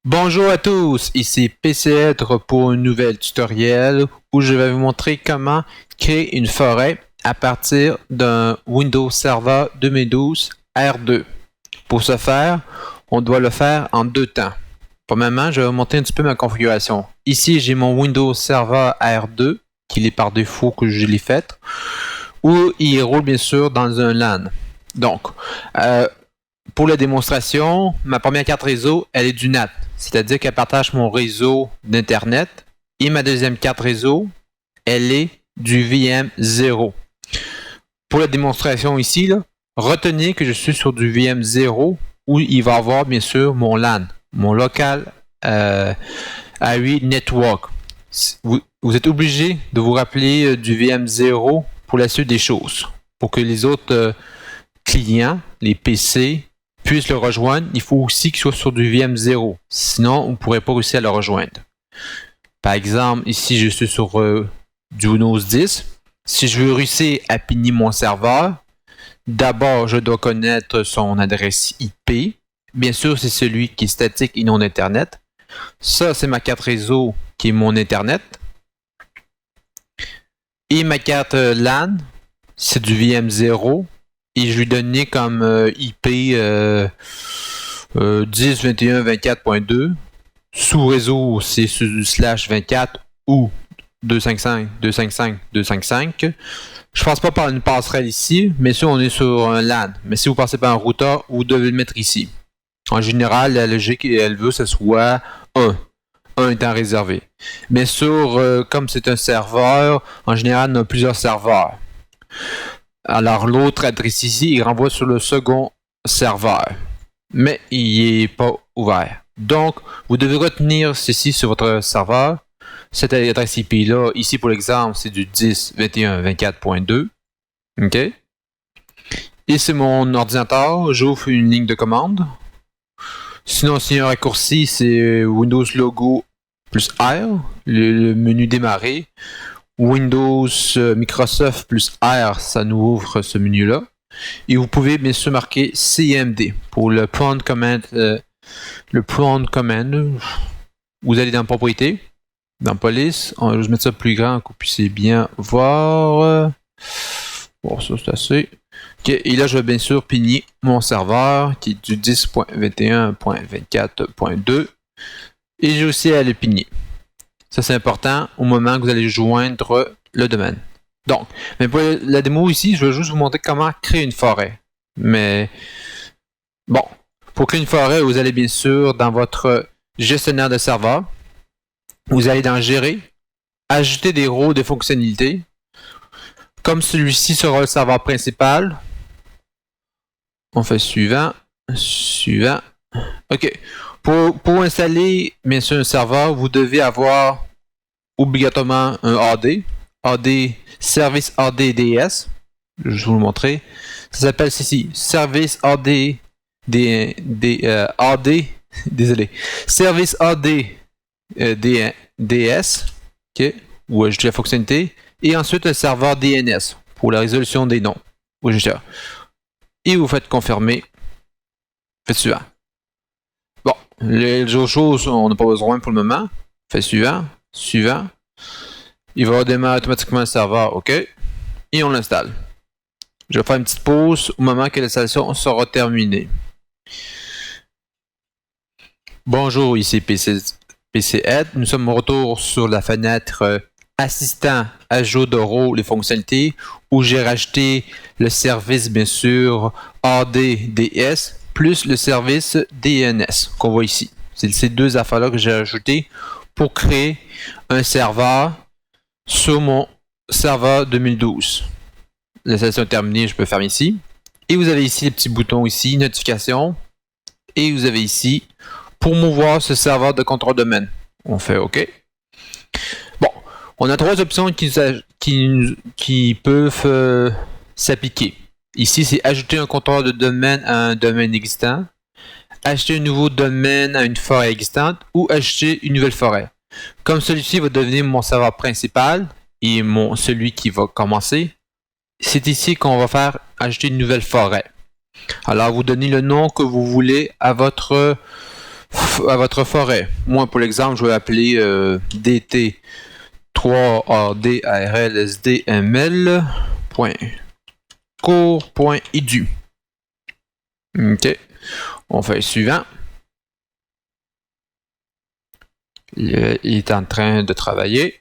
Bonjour à tous, ici PCêtre pour un nouvel tutoriel où je vais vous montrer comment créer une forêt à partir d'un Windows Server 2012 R2. Pour ce faire, on doit le faire en deux temps. Premièrement, je vais vous montrer un petit peu ma configuration. Ici, j'ai mon Windows Server R2, qui est par défaut que je l'ai fait, où il roule bien sûr dans un LAN. Donc, pour la démonstration, ma première carte réseau, elle est du NAT. C'est-à-dire qu'elle partage mon réseau d'Internet. Et ma deuxième carte réseau, elle est du VM0. Pour la démonstration ici, là, retenez que je suis sur du VM0 où il va y avoir bien sûr mon LAN, mon local area network. Vous êtes obligé de vous rappeler du VM0 pour la suite des choses. Pour que les autres clients, les PC, puissent le rejoindre, il faut aussi qu'il soit sur du VM0. Sinon, on ne pourrait pas réussir à le rejoindre. Par exemple, ici, je suis sur du Windows 10. Si je veux réussir à pigner mon serveur, d'abord, je dois connaître son adresse IP. Bien sûr, c'est celui qui est statique et non Internet. Ça, c'est ma carte réseau qui est mon Internet. Et ma carte LAN, c'est du VM0. Et je lui donnais comme IP 10.21.24.2. Sous réseau, c'est sur du /24 ou 255.255.255. Je passe pas par une passerelle ici, mais si on est sur un LAN. Mais si vous passez par un routeur, vous devez le mettre ici. En général, la logique, elle veut que ce soit 1. 1 étant réservé. Bien sûr, comme c'est un serveur, en général, on a plusieurs serveurs. Alors, l'autre adresse ici, il renvoie sur le second serveur. Mais il n'est pas ouvert. Donc, vous devez retenir ceci sur votre serveur. Cette adresse IP-là, ici pour l'exemple, c'est du 10.21.24.2. OK? Et c'est mon ordinateur. J'ouvre une ligne de commande. Sinon, s'il y a un raccourci, c'est Windows Logo plus R, le menu démarrer. Windows Microsoft plus R, ça nous ouvre ce menu-là. Et vous pouvez bien sûr marquer CMD pour le prompt command. Vous allez dans propriété, dans police. Je vais mettre ça plus grand pour que vous puissiez bien voir. Bon, ça c'est assez. Okay. Et là, je vais bien sûr pigner mon serveur qui est du 10.21.24.2. Et j'ai aussi à le pigner. Ça, c'est important au moment que vous allez joindre le domaine. Donc, mais pour la démo ici, je vais juste vous montrer comment créer une forêt. Mais, bon, pour créer une forêt, vous allez bien sûr dans votre gestionnaire de serveur. Vous allez dans Gérer, ajouter des rôles de fonctionnalités. Comme celui-ci sera le serveur principal, on fait suivant. OK. Pour installer, bien sûr, un serveur, vous devez avoir obligatoirement un AD. AD, Service AD-DS. Je vais vous le montrer. Ça s'appelle ceci, Service AD, AD, désolé, Service AD DS, OK, ou ajouter la fonctionnalité. Et ensuite, le serveur DNS pour la résolution des noms. Et vous faites confirmer. Faites suivant. Bon, les autres choses, on n'a pas besoin pour le moment. Faites suivant. Il va redémarrer automatiquement le serveur, OK. Et on l'installe. Je vais faire une petite pause au moment que l'installation sera terminée. Bonjour, ici PCEd. Nous sommes au retour sur la fenêtre Assistant, ajout de rôle et fonctionnalités, où j'ai rajouté le service, bien sûr, ADDS, plus le service DNS qu'on voit ici. C'est ces deux affaires-là que j'ai ajoutées pour créer un serveur sur mon serveur 2012. L'installation est terminée, je peux fermer ici. Et vous avez ici les petits boutons ici, notification. Et vous avez ici, pour mouvoir ce serveur de contrôle domaine. On fait OK. Bon, on a trois options qui peuvent s'appliquer. Ici, c'est ajouter un contrôleur de domaine à un domaine existant, acheter un nouveau domaine à une forêt existante ou acheter une nouvelle forêt. Comme celui-ci va devenir mon serveur principal et celui qui va commencer, c'est ici qu'on va faire ajouter une nouvelle forêt. Alors, vous donnez le nom que vous voulez à votre à votre forêt. Moi, pour l'exemple, je vais appeler dt3ardalsdml.cours.edu. OK. On fait le suivant. Il est en train de travailler.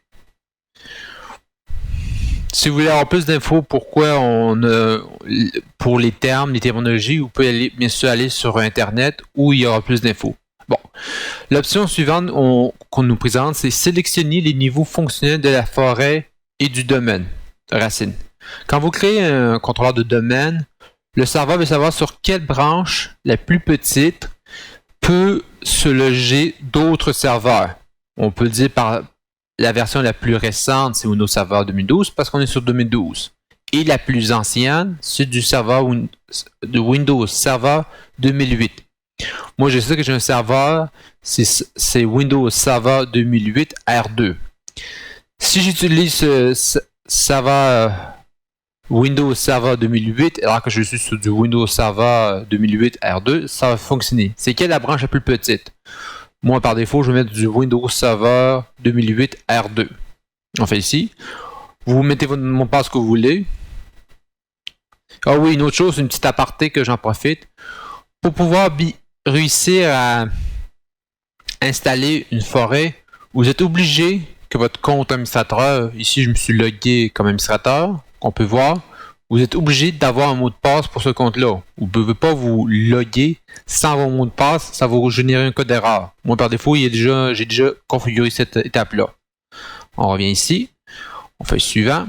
Si vous voulez avoir plus d'infos pourquoi pour les termes, les terminologies, vous pouvez bien sûr aller sur Internet où il y aura plus d'infos. Bon, l'option suivante qu'on nous présente, c'est sélectionner les niveaux fonctionnels de la forêt et du domaine de racine. Quand vous créez un contrôleur de domaine, le serveur veut savoir sur quelle branche la plus petite peut se loger d'autres serveurs. On peut le dire par la version la plus récente, c'est Windows Server 2012 parce qu'on est sur 2012. Et la plus ancienne, c'est du serveur de Windows Server 2008. Moi, je sais que j'ai un serveur, c'est Windows Server 2008 R2. Si j'utilise ce serveur Windows Server 2008, alors que je suis sur du Windows Server 2008 R2, ça va fonctionner. C'est quelle la branche la plus petite? Moi, par défaut, je vais mettre du Windows Server 2008 R2. On fait ici. Vous mettez votre mot de passe que vous voulez. Ah oui, une autre chose, une petite aparté que j'en profite. Pour pouvoir réussir à installer une forêt, vous êtes obligé que votre compte administrateur, ici je me suis logué comme administrateur, qu'on peut voir, vous êtes obligé d'avoir un mot de passe pour ce compte-là. Vous ne pouvez pas vous loguer sans avoir un mot de passe, ça va vous générer un code d'erreur. Moi, par défaut, j'ai déjà configuré cette étape-là. On revient ici, on fait le suivant.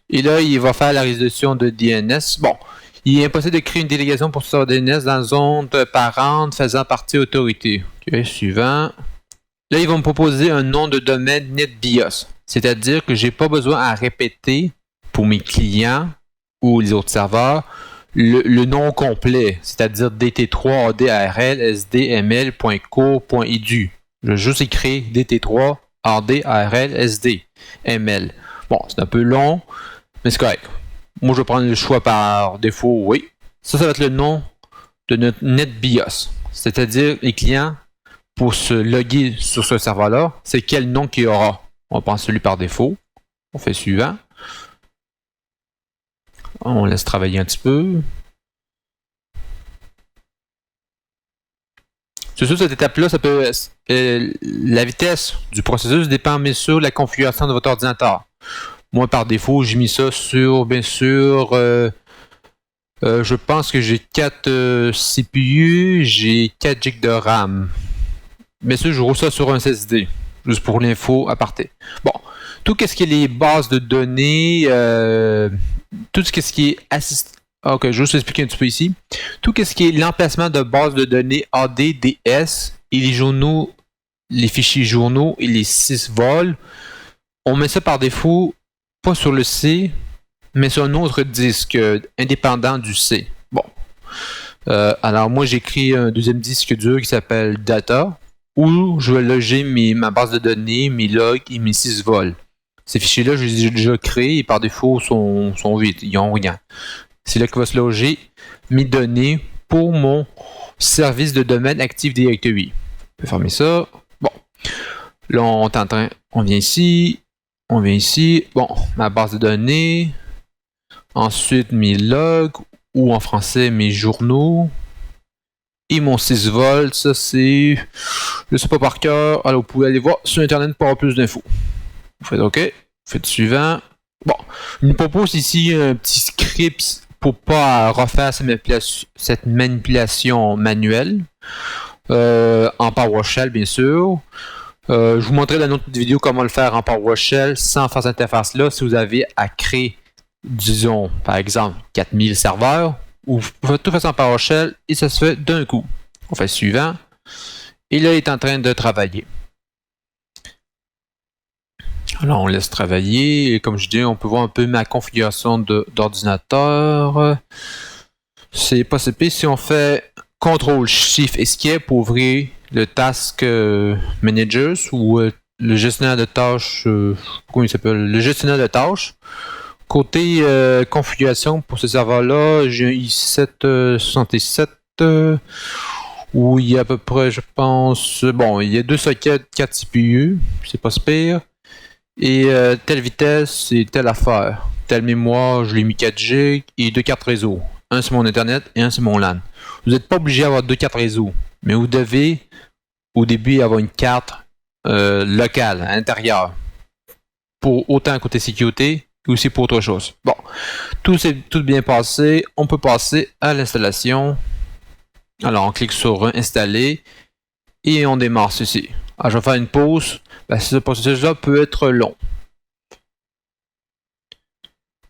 Et là, il va faire la résolution de DNS. Bon, il est impossible de créer une délégation pour ce serveur DNS dans la zone parente faisant partie autorité. OK, suivant. Là, ils vont me proposer un nom de domaine NetBIOS. C'est-à-dire que je n'ai pas besoin à répéter pour mes clients ou les autres serveurs le nom complet, c'est-à-dire dt3ardsdml.cours.edu. Je vais juste écrire dt3ardsdml. Bon, c'est un peu long, mais c'est correct. Moi, je vais prendre le choix par défaut, oui. Ça va être le nom de notre NetBIOS. C'est-à-dire, les clients, pour se loguer sur ce serveur-là, c'est quel nom qu'il y aura. On va prendre celui par défaut. On fait suivant. On laisse travailler un petit peu. C'est sûr, cette étape-là, ça peut la vitesse du processus dépend bien sûr de la configuration de votre ordinateur. Moi, par défaut, j'ai mis ça sur, bien sûr, je pense que j'ai 4 CPU, j'ai 4 GB de RAM. Bien sûr, je roule ça sur un SSD, juste pour l'info à partir. Bon, tout ce qui est les bases de données, tout ce qui est assistant. Ok, je vais juste expliquer un petit peu ici. Tout ce qui est l'emplacement de bases de données ADDS et les journaux, les fichiers journaux et les 6 vols, on met ça par défaut, pas sur le C, mais sur un autre disque indépendant du C. Bon. Alors moi, j'ai créé un deuxième disque dur qui s'appelle Data, où je vais loger ma base de données, mes logs et mes 6 vols. Ces fichiers-là, je les ai déjà créés et par défaut sont vides, ils n'ont rien. C'est là que va se loger mes données pour mon service de domaine Active Directory. On peut fermer ça. Bon. Là, on vient ici. On vient ici. Bon, ma base de données. Ensuite, mes logs, ou en français, mes journaux. Et mon 6 volts, ça c'est... Je ne sais pas par cœur. Alors, vous pouvez aller voir sur Internet pour avoir plus d'infos. Vous faites OK. Vous faites suivant. Bon, il nous propose ici un petit script pour pas refaire cette manipulation manuelle. En PowerShell, bien sûr. Je vous montrerai dans une autre vidéo comment le faire en PowerShell sans faire cette interface-là si vous avez à créer, disons, par exemple, 4000 serveurs, ou vous pouvez tout faire en PowerShell et ça se fait d'un coup. On fait le suivant. Et là, il est en train de travailler. Alors, on laisse travailler. Et comme je dis, on peut voir un peu ma configuration d'ordinateur. C'est pas si pire si on fait CTRL SHIFT ESC pour ouvrir le Task Manager ou le gestionnaire de tâches. Comment il s'appelle? Le gestionnaire de tâches. Côté configuration pour ce serveur-là, j'ai un i7 67. où il y a à peu près, je pense, bon, il y a 2 sockets, 4 CPU, c'est pas si pire. Et telle vitesse et telle affaire. Telle mémoire, je l'ai mis 4G et 2 cartes réseau. Un c'est mon internet et un c'est mon LAN. Vous n'êtes pas obligé d'avoir 2 cartes réseau, mais vous devez au début avoir une carte locale, à l'intérieur. Pour autant côté sécurité que aussi pour autre chose. Bon, tout bien passé. On peut passer à l'installation. Alors on clique sur installer et on démarre ceci. Alors, je vais faire une pause. Ce processus-là peut être long.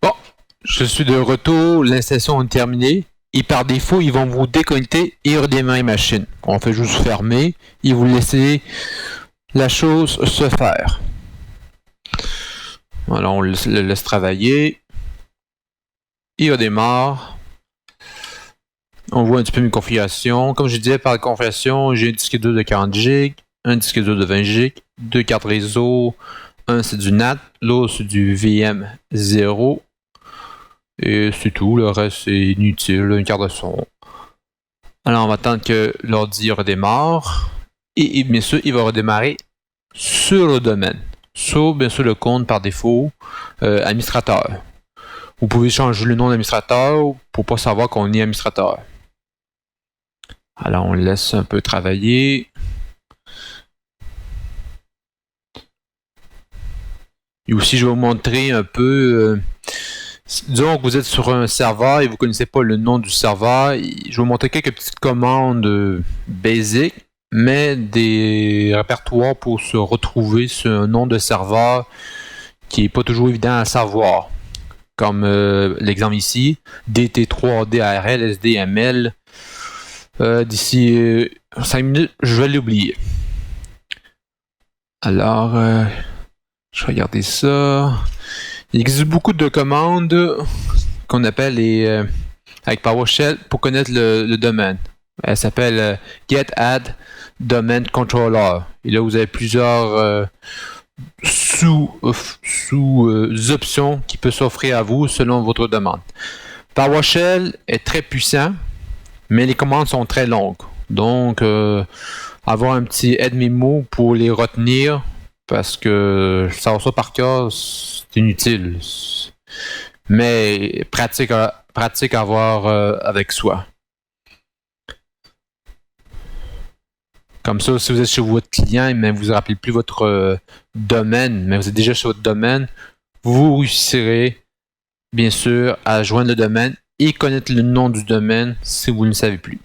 Bon, je suis de retour. L'installation est terminée. Et par défaut, ils vont vous déconnecter et redémarrer la machine. On fait juste fermer et vous laissez la chose se faire. Alors, on le laisse travailler. Il redémarre. On voit un petit peu mes configurations. Comme je disais, par la configuration, j'ai un disque dur de 40 Go, un disque dur de 20 Go, 2 cartes réseau. Un c'est du NAT, l'autre c'est du VM0. Et c'est tout, le reste c'est inutile, une carte de son. Alors on va attendre que l'ordi redémarre. Et bien sûr, il va redémarrer sur le domaine. Sur bien sûr le compte par défaut administrateur. Vous pouvez changer le nom d'administrateur pour pas savoir qu'on est administrateur. Alors on laisse un peu travailler. Et aussi je vais vous montrer un peu disons que vous êtes sur un serveur et vous ne connaissez pas le nom du serveur. Je vais vous montrer quelques petites commandes basiques, mais des répertoires pour se retrouver sur un nom de serveur qui n'est pas toujours évident à savoir. Comme l'exemple ici, DT3, DRL, SDML. D'ici 5 minutes, je vais l'oublier. Alors, je vais regarder ça. Il existe beaucoup de commandes qu'on appelle avec PowerShell pour connaître le domaine. Elle s'appelle Get Add Domain Controller. Et là, vous avez plusieurs options qui peuvent s'offrir à vous selon votre demande. PowerShell est très puissant, mais les commandes sont très longues. Donc, avoir un petit aide mémo pour les retenir, parce que savoir ça par cœur, c'est inutile. Mais pratique à avoir avec soi. Comme ça, si vous êtes chez votre client, mais vous ne vous rappelez plus votre domaine, mais vous êtes déjà sur votre domaine, vous réussirez, bien sûr, à joindre le domaine et connaître le nom du domaine si vous ne le savez plus.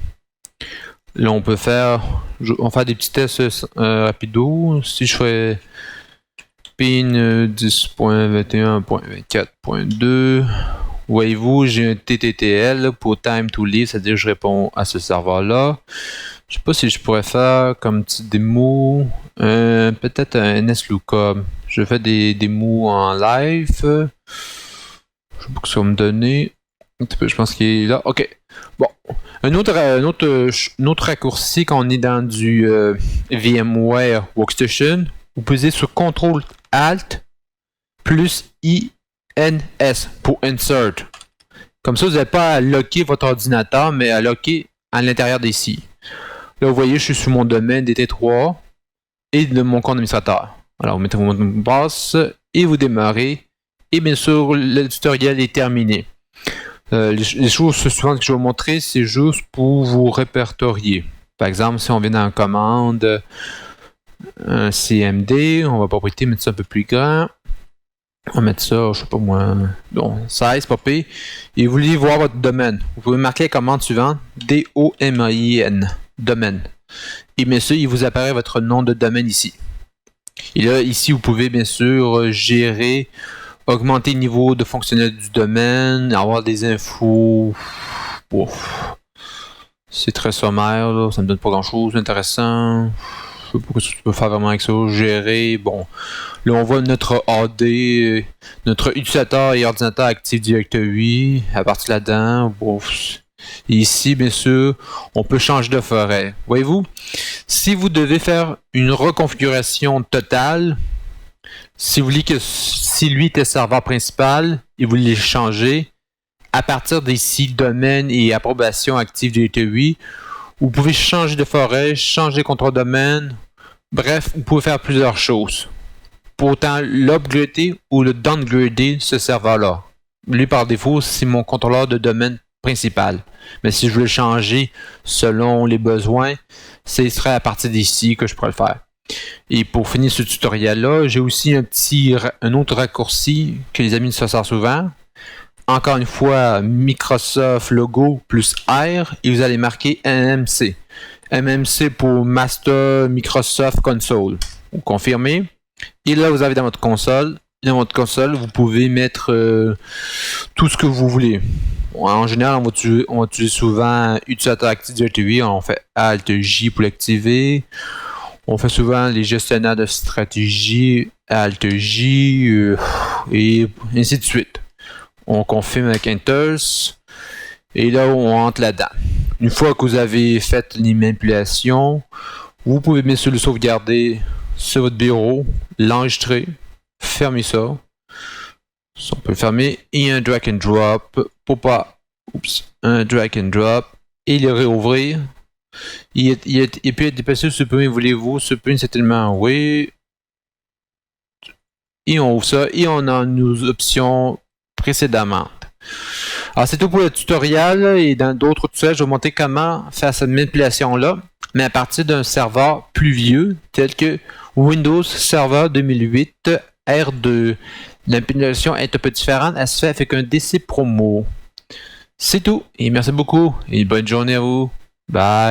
Là, on peut faire des petits tests rapidos. Si je fais PIN 10.21.24.2, voyez-vous, j'ai un TTTL pour Time to Leave, c'est-à-dire que je réponds à ce serveur-là. Je sais pas si je pourrais faire comme petite démo, peut-être un NSLookup. Je fais des démos en live. Je sais pas ce que ça va me donner. Je pense qu'il est là. Ok. Bon. Un autre raccourci quand on est dans du VMware Workstation, vous posez sur CTRL Alt plus INS pour Insert. Comme ça, vous n'avez pas à locker votre ordinateur, mais à locker à l'intérieur d'ici. Là, vous voyez, je suis sur mon domaine DT3 et de mon compte administrateur. Alors, vous mettez votre mot de passe et vous démarrez. Et bien sûr, le tutoriel est terminé. Les choses suivantes que je vais vous montrer, c'est juste pour vous répertorier. Par exemple, si on vient dans la commande un CMD, on va pas prêter, mettre ça un peu plus grand. On va mettre ça, je sais pas moi, bon, 16, pas pire. Et vous voulez voir votre domaine. Vous pouvez marquer la commande suivante, DOMAIN, domaine. Et bien sûr, il vous apparaît votre nom de domaine ici. Et là, ici, vous pouvez bien sûr gérer, augmenter le niveau de fonctionnel du domaine, avoir des infos. Ouf. C'est très sommaire, là. Ça me donne pas grand chose d'intéressant. Je sais pas ce que tu peux faire vraiment avec ça. Gérer, bon. Là, on voit notre AD, notre utilisateur et ordinateur Active Directory. À partir de là-dedans, ouf. Et ici, bien sûr, on peut changer de forêt. Voyez-vous, si vous devez faire une reconfiguration totale, si vous voulez que si lui était serveur principal et vous voulez changer, à partir d'ici domaine et approbation Active Directory, Vous pouvez changer de forêt, changer de contrôle domaine. Bref, vous pouvez faire plusieurs choses. Pour autant l'upgrader ou le downgrader ce serveur-là. Lui, par défaut, c'est mon contrôleur de domaine principal. Mais si je veux le changer selon les besoins, ce serait à partir d'ici que je pourrais le faire. Et pour finir ce tutoriel-là, j'ai aussi un autre raccourci que les amis se servent souvent. Encore une fois, Microsoft logo plus R et vous allez marquer MMC. MMC pour Master Microsoft Console. Vous confirmez. Et là, vous avez dans votre console. Dans votre console, vous pouvez mettre tout ce que vous voulez. En général, on va utiliser souvent utilisateur actif directory. On fait Alt-J pour l'activer. On fait souvent les gestionnaires de stratégie, Alt-J, et ainsi de suite. On confirme avec Enter. Et là, on entre là-dedans. Une fois que vous avez fait les manipulations, vous pouvez bien sûr le sauvegarder sur votre bureau, l'enregistrer, fermer ça. On peut le fermer et un drag and drop pour pas. Un drag and drop et le réouvrir. Il peut être dépassé ce point, voulez-vous? Ce point, c'est tellement oui. Et on ouvre ça et on a nos options précédemment. Alors, c'est tout pour le tutoriel et dans d'autres tutoriels, je vais vous montrer comment faire cette manipulation-là, mais à partir d'un serveur plus vieux, tel que Windows Server 2008 R2. La manipulation est un peu différente, elle se fait avec un DC promo. C'est tout, et merci beaucoup, et bonne journée à vous. Bye!